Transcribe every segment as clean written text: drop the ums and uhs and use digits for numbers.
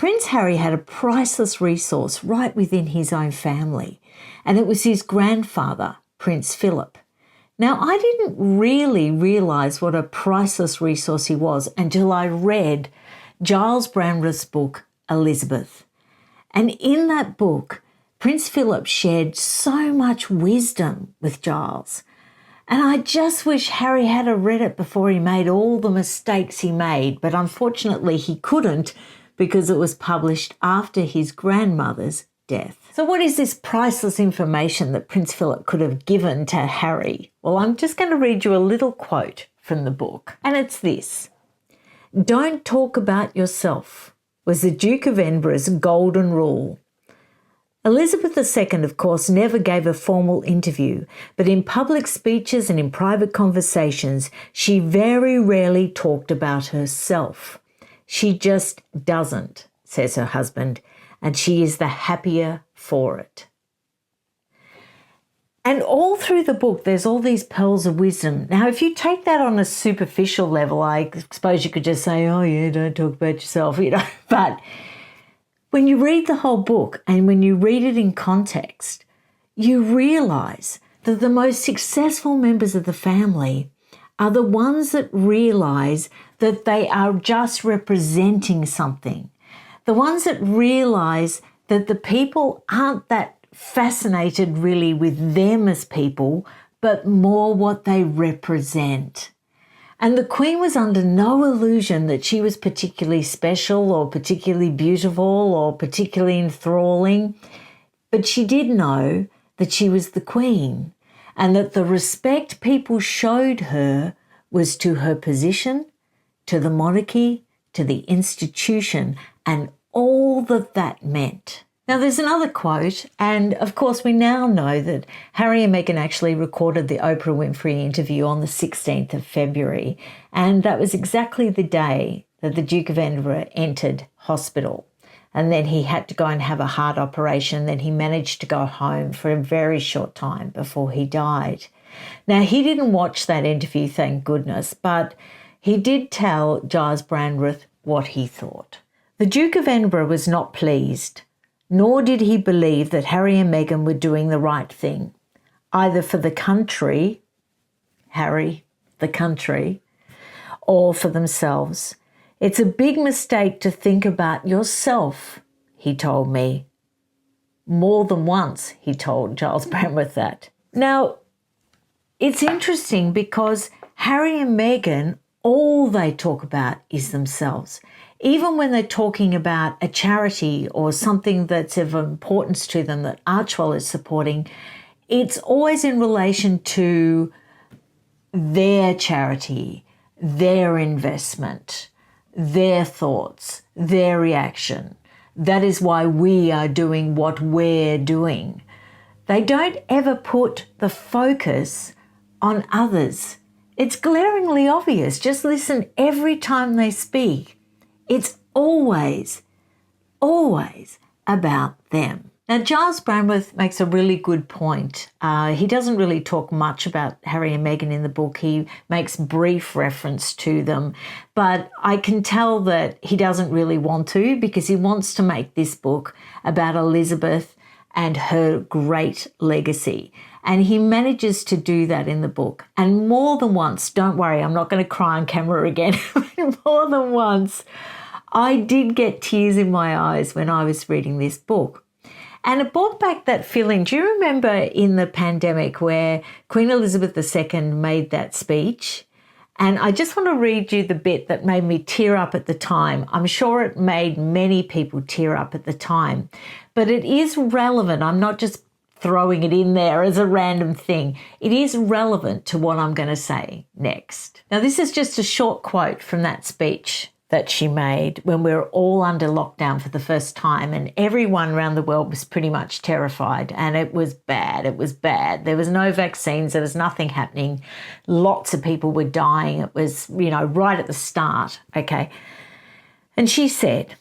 Prince Harry had a priceless resource right within his own family, and it was his grandfather, Prince Phillip. Now, I didn't really realise what a priceless resource he was until I read Gyles Brandreth's book, Elizabeth. And in that book, Prince Phillip shared so much wisdom with Gyles. And I just wish Harry had read it before he made all the mistakes he made, but unfortunately he couldn't because it was published after his grandmother's death. So what is this priceless information that Prince Phillip could have given to Harry? Well, I'm just going to read you a little quote from the book, and it's this. "Don't talk about yourself," was the Duke of Edinburgh's golden rule. Elizabeth II, of course, never gave a formal interview, but in public speeches and in private conversations, she very rarely talked about herself. She just doesn't, says her husband, and she is the happier for it. And all through the book, there's all these pearls of wisdom. Now, if you take that on a superficial level, I suppose you could just say, oh, yeah, don't talk about yourself, But when you read the whole book and when you read it in context, you realise that the most successful members of the family are the ones that realise that they are just representing something. The ones that realise that the people aren't that fascinated really with them as people, but more what they represent. And the Queen was under no illusion that she was particularly special or particularly beautiful or particularly enthralling, but she did know that she was the Queen and that the respect people showed her was to her position, to the monarchy, to the institution, and all that that meant. Now, there's another quote, and of course we now know that Harry and Meghan actually recorded the Oprah Winfrey interview on the 16th of February, and that was exactly the day that the Duke of Edinburgh entered hospital. And then he had to go and have a heart operation, then he managed to go home for a very short time before he died. Now, he didn't watch that interview, thank goodness, but he did tell Gyles Brandreth what he thought. The Duke of Edinburgh was not pleased, nor did he believe that Harry and Meghan were doing the right thing, either for the country, Harry, the country, or for themselves. It's a big mistake to think about yourself, he told me. More than once, he told Gyles Brandreth that. Now, it's interesting because Harry and Meghan, all they talk about is themselves. Even when they're talking about a charity or something that's of importance to them that Archwell is supporting, it's always in relation to their charity, their investment, their thoughts, their reaction. That is why we are doing what we're doing. They don't ever put the focus on others. It's glaringly obvious. Just listen every time they speak. It's always about them. Now, Gyles Brandreth makes a really good point. He doesn't really talk much about Harry and Meghan in the book. He makes brief reference to them, but I can tell that he doesn't really want to because he wants to make this book about Elizabeth and her great legacy. And he manages to do that in the book. And more than once, don't worry, I'm not going to cry on camera again, more than once, I did get tears in my eyes when I was reading this book. And it brought back that feeling. Do you remember in the pandemic where Queen Elizabeth II made that speech? And I just want to read you the bit that made me tear up at the time. I'm sure it made many people tear up at the time. But it is relevant. I'm not just throwing it in there as a random thing. It is relevant to what I'm going to say next. Now, this is just a short quote from that speech that she made when we were all under lockdown for the first time, and everyone around the world was pretty much terrified, and it was bad. It was bad. There was no vaccines. There was nothing happening. Lots of people were dying. It was, right at the start, okay? And she said,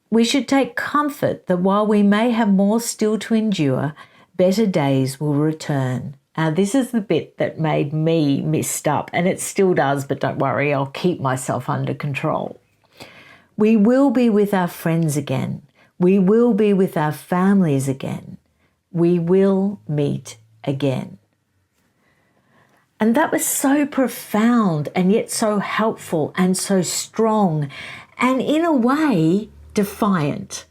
"We should take comfort that while we may have more still to endure, better days will return." Now, this is the bit that made me messed up, and it still does, but don't worry, I'll keep myself under control. We will be with our friends again. We will be with our families again. We will meet again. And that was so profound and yet so helpful and so strong and in a way defiant.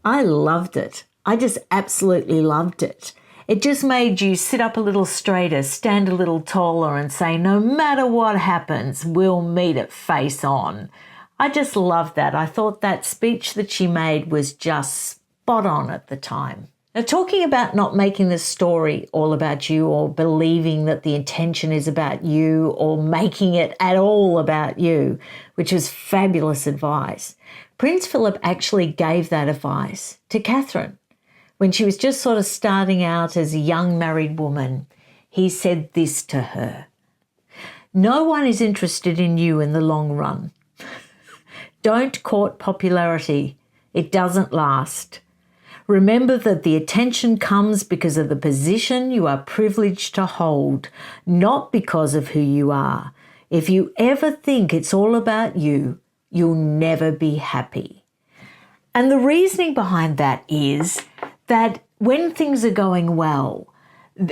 I loved it. I just absolutely loved it. It just made you sit up a little straighter, stand a little taller and say, no matter what happens, we'll meet it face on. I just loved that. I thought that speech that she made was just spot on at the time. Now, talking about not making the story all about you or believing that the intention is about you or making it at all about you, which is fabulous advice. Prince Phillip actually gave that advice to Catherine. When she was just sort of starting out as a young married woman, he said this to her: "No one is interested in you in the long run. Don't court popularity. It doesn't last. Remember that the attention comes because of the position you are privileged to hold, not because of who you are. If you ever think it's all about you, you'll never be happy." And the reasoning behind that is that when things are going well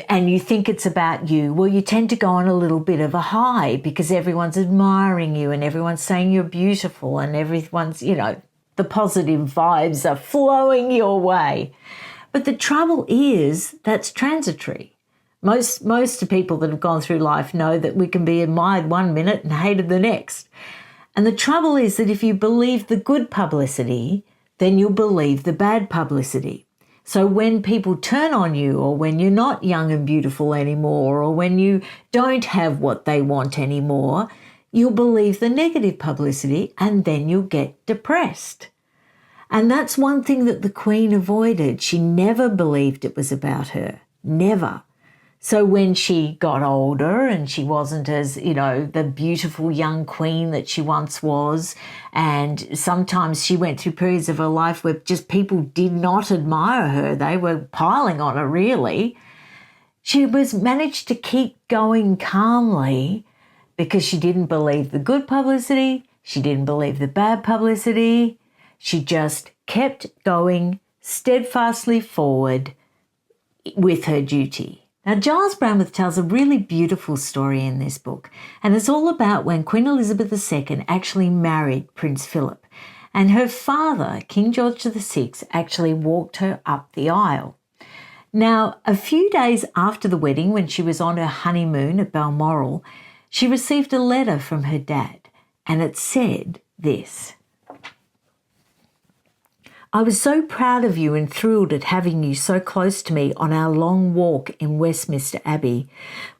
and you think it's about you, well, you tend to go on a little bit of a high because everyone's admiring you and everyone's saying you're beautiful and everyone's, the positive vibes are flowing your way. But the trouble is that's transitory. Most people that have gone through life know that we can be admired one minute and hated the next. And the trouble is that if you believe the good publicity, then you'll believe the bad publicity. So when people turn on you, or when you're not young and beautiful anymore, or when you don't have what they want anymore, you'll believe the negative publicity and then you'll get depressed. And that's one thing that the Queen avoided. She never believed it was about her. Never. So when she got older and she wasn't as, the beautiful young queen that she once was, and sometimes she went through periods of her life where just people did not admire her. They were piling on her, really. She managed to keep going calmly because she didn't believe the good publicity. She didn't believe the bad publicity. She just kept going steadfastly forward with her duty. Now, Gyles Brandreth tells a really beautiful story in this book, and it's all about when Queen Elizabeth II actually married Prince Philip, and her father, King George VI, actually walked her up the aisle. Now, a few days after the wedding, when she was on her honeymoon at Balmoral, she received a letter from her dad, and it said this: "I was so proud of you and thrilled at having you so close to me on our long walk in Westminster Abbey.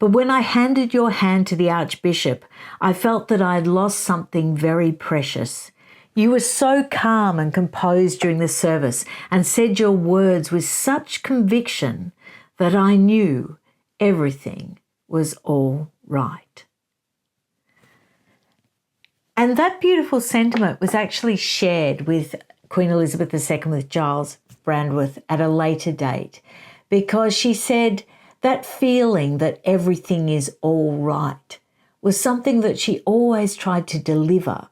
But when I handed your hand to the Archbishop, I felt that I had lost something very precious. You were so calm and composed during the service and said your words with such conviction that I knew everything was all right." And that beautiful sentiment was actually shared with Queen Elizabeth II with Gyles Brandreth at a later date, because she said that feeling that everything is all right was something that she always tried to deliver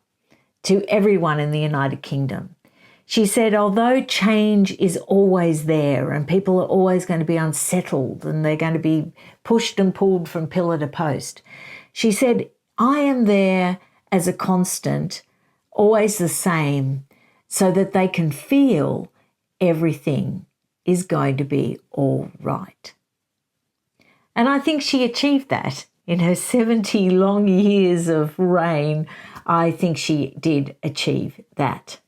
to everyone in the United Kingdom. She said, although change is always there and people are always going to be unsettled and they're going to be pushed and pulled from pillar to post, she said, I am there as a constant, always the same, so that they can feel everything is going to be all right. And I think she achieved that in her 70 long years of reign. I think she did achieve that.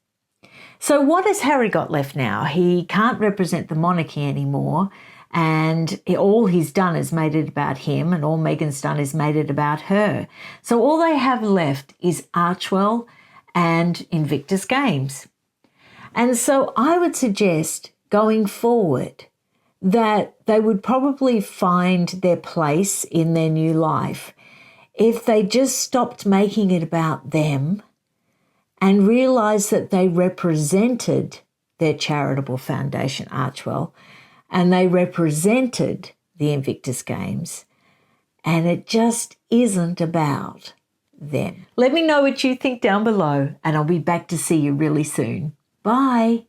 So what has Harry got left now? He can't represent the monarchy anymore, and all he's done is made it about him, and all Meghan's done is made it about her. So all they have left is Archewell and Invictus Games. And so I would suggest going forward that they would probably find their place in their new life if they just stopped making it about them and realised that they represented their charitable foundation, Archewell, and they represented the Invictus Games. And it just isn't about then. Let me know what you think down below, and I'll be back to see you really soon. Bye.